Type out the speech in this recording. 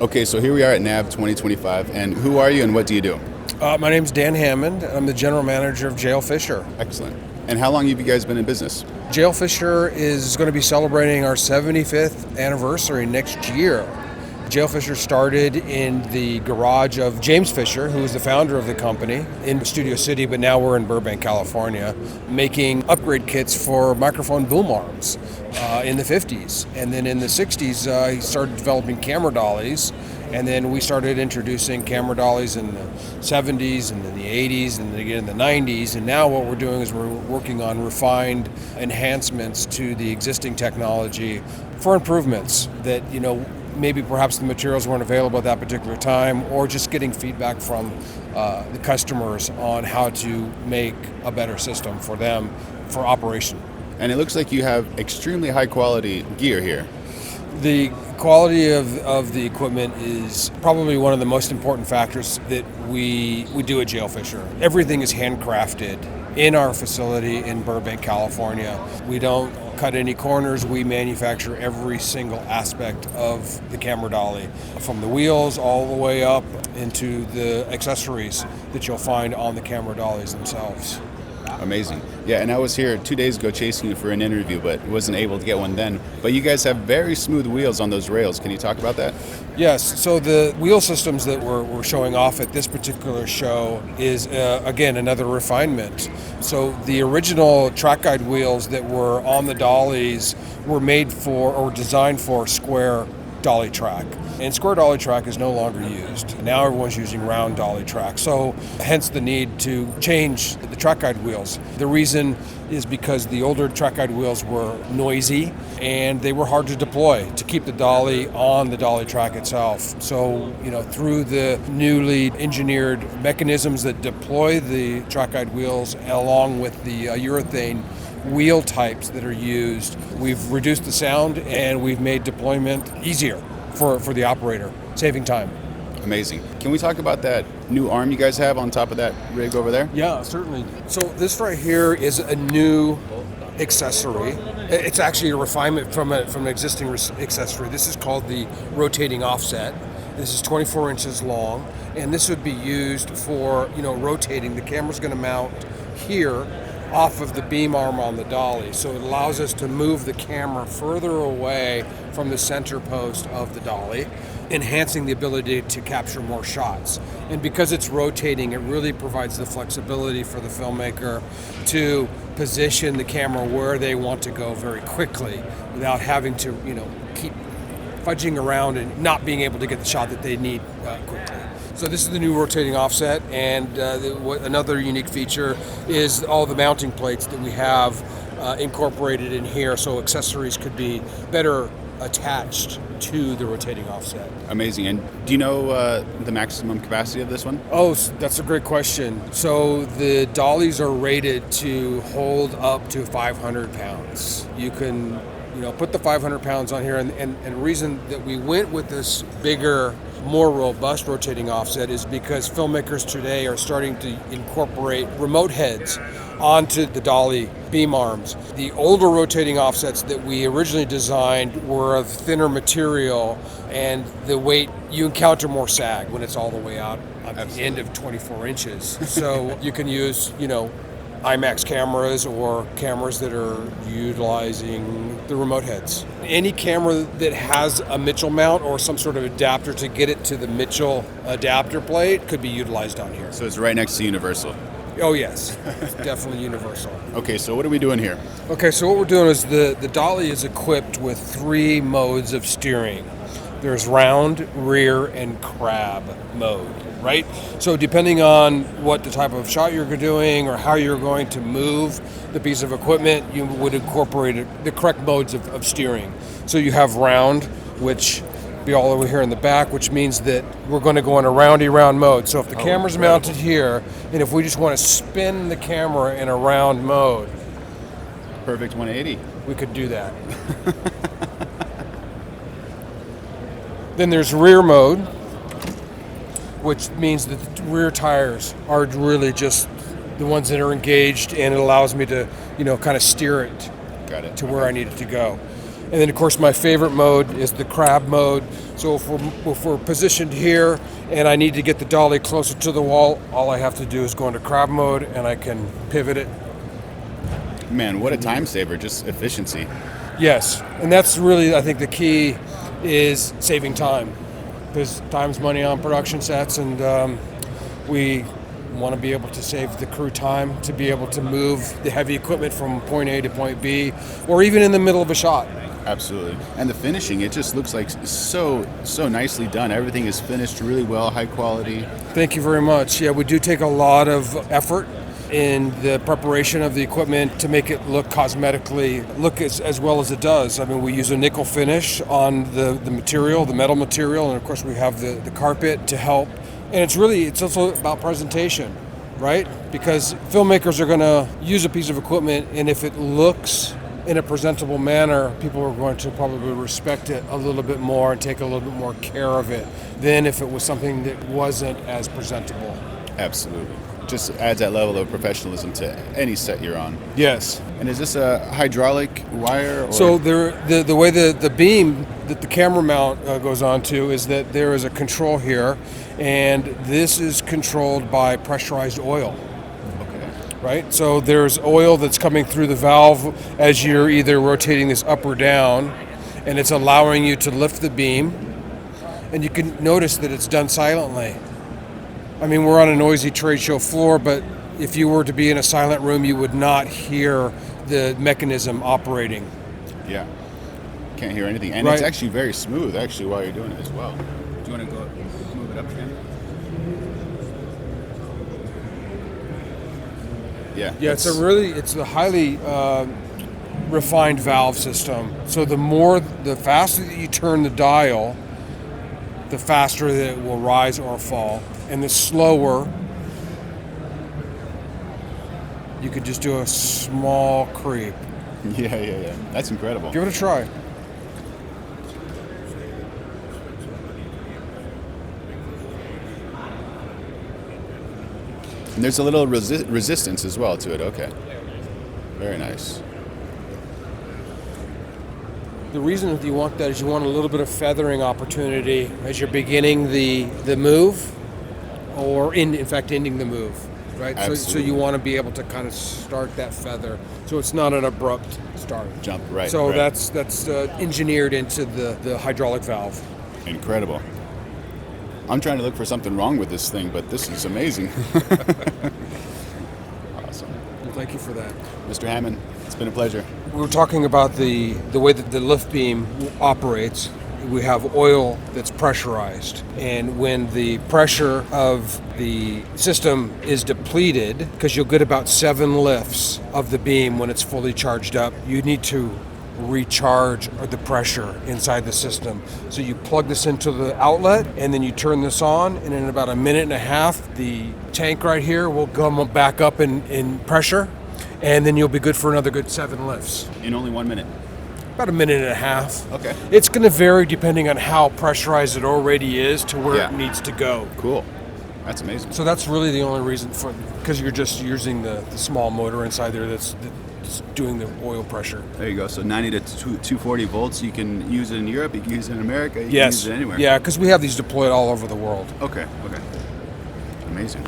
Okay, so here we are at NAB 2025, and who are you and what do you do? My name's Dan Hammond. I'm the general manager of JL Fisher. Excellent. And how long have you guys been in business? JL Fisher is going to be celebrating our 75th anniversary next year. JL Fisher started in the garage of James Fisher, who is the founder of the company, in Studio City, but now we're in Burbank, California, making upgrade kits for microphone boom arms in the 50s. And then in the 60s, he started developing camera dollies. And then we started introducing camera dollies in the 70s and then the 80s and then again in the 90s. And now what we're doing is we're working on refined enhancements to the existing technology for improvements that, maybe perhaps the materials weren't available at that particular time, or just getting feedback from the customers on how to make a better system for them for operation. And it looks like you have extremely high quality gear here. The quality of the equipment is probably one of the most important factors that we do at JL Fisher. Everything is handcrafted in our facility in Burbank, California. We don't cut any corners. We manufacture every single aspect of the camera dolly, from the wheels all the way up into the accessories that you'll find on the camera dollies themselves. Amazing. Yeah, and I was here 2 days ago chasing you for an interview, but wasn't able to get one then. But you guys have very smooth wheels on those rails. Can you talk about that? Yes, so the wheel systems that we're showing off at this particular show is, again, another refinement. So the original track guide wheels that were on the dollies were made for, or designed for, square dolly track. And square dolly track is no longer used. Now everyone's using round dolly track. So hence the need to change the track guide wheels. The reason is because the older track guide wheels were noisy and they were hard to deploy to keep the dolly on the dolly track itself. So, through the newly engineered mechanisms that deploy the track guide wheels along with the urethane wheel types that are used, we've reduced the sound and we've made deployment easier for the operator, saving time. Amazing. Can we talk about that new arm you guys have on top of that rig over there? Yeah, certainly. So this right here is a new accessory. It's actually a refinement from an existing accessory. This is called the rotating offset. This is 24 inches long, and this would be used for, rotating. The camera's going to mount here off of the beam arm on the dolly. So it allows us to move the camera further away from the center post of the dolly, enhancing the ability to capture more shots. And because it's rotating, it really provides the flexibility for the filmmaker to position the camera where they want to go very quickly without having to, keep fudging around and not being able to get the shot that they need quickly. So this is the new rotating offset, and another unique feature is all the mounting plates that we have incorporated in here, so accessories could be better attached to the rotating offset. Amazing. And do you know the maximum capacity of this one? Oh, that's a great question. So the dollies are rated to hold up to 500 pounds. You can put the 500 pounds on here, and the reason that we went with this bigger, more robust rotating offset is because filmmakers today are starting to incorporate remote heads onto the dolly beam arms. The older rotating offsets that we originally designed were of thinner material, and the weight, you encounter more sag when it's all the way out at the end of 24 inches. So you can use, IMAX cameras or cameras that are utilizing the remote heads. Any camera that has a Mitchell mount or some sort of adapter to get it to the Mitchell adapter plate could be utilized on here. So it's right next to Universal. Oh yes, definitely Universal. Okay, so what are we doing here? Okay, so what we're doing is the dolly is equipped with 3 modes of steering. There's round, rear, and crab mode, right? So depending on what the type of shot you're doing or how you're going to move the piece of equipment, you would incorporate the correct modes of steering. So you have round, which be all over here in the back, which means that we're going to go in a round mode. So if the camera's mounted here, and if we just want to spin the camera in a round mode, perfect 180. We could do that. Then there's rear mode, which means that the rear tires are really just the ones that are engaged, and it allows me to, kind of steer it Got it. to where I need it to go. And then, of course, my favorite mode is the crab mode. So if we're positioned here and I need to get the dolly closer to the wall, all I have to do is go into crab mode and I can pivot it. Man, what a time saver, just efficiency. Yes, and that's really, I think, the key is saving time, because time's money on production sets, and we want to be able to save the crew time to be able to move the heavy equipment from point A to point B, or even in the middle of a shot. Absolutely. And the finishing, it just looks like so nicely done. Everything is finished really well, high quality. Thank you very much. Yeah, we do take a lot of effort in the preparation of the equipment to make it look cosmetically, look as well as it does. I mean, we use a nickel finish on the material, the metal material, and of course we have the carpet to help. And it's also about presentation, right? Because filmmakers are going to use a piece of equipment, and if it looks in a presentable manner, people are going to probably respect it a little bit more and take a little bit more care of it than if it was something that wasn't as presentable. Absolutely. Just adds that level of professionalism to any set you're on. Yes. And is this a hydraulic wire? Or? So the way the beam that the camera mount goes onto is that there is a control here, and this is controlled by pressurized oil. Okay. Right? So there's oil that's coming through the valve as you're either rotating this up or down, and it's allowing you to lift the beam. And you can notice that it's done silently. I mean, we're on a noisy trade show floor, but if you were to be in a silent room, you would not hear the mechanism operating. Yeah. Can't hear anything. And Right. It's actually very smooth, actually, while you're doing it as well. Do you want to go move it up again? Yeah. Yeah, it's a highly refined valve system. So the faster that you turn the dial, the faster that it will rise or fall. And the slower, you could just do a small creep. Yeah. That's incredible. Give it a try. And there's a little resistance as well to it. Okay. Very nice. The reason that you want that is you want a little bit of feathering opportunity as you're beginning the move, or in fact ending the move, right? So you want to be able to kind of start that feather, so it's not an abrupt start. Jump, right. So right. that's engineered into the hydraulic valve. Incredible. I'm trying to look for something wrong with this thing, but this is amazing. Awesome. Well, thank you for that. Mr. Hammond, it's been a pleasure. We were talking about the way that the lift beam operates. We have oil that's pressurized, and when the pressure of the system is depleted, because you'll get about 7 lifts of the beam when it's fully charged up, you need to recharge the pressure inside the system. So you plug this into the outlet, and then you turn this on, and in about a minute and a half, the tank right here will come back up in pressure, and then you'll be good for another good 7 lifts. In only 1 minute. About a minute and a half. Okay. It's going to vary depending on how pressurized it already is to where it needs to go. Cool. That's amazing. So that's really the only reason for, because you're just using the small motor inside there that's doing the oil pressure. There you go. So 90 to 240 volts. You can use it in Europe. You can use it in America. You can Yes. use it anywhere. Yeah, because we have these deployed all over the world. Okay. Amazing.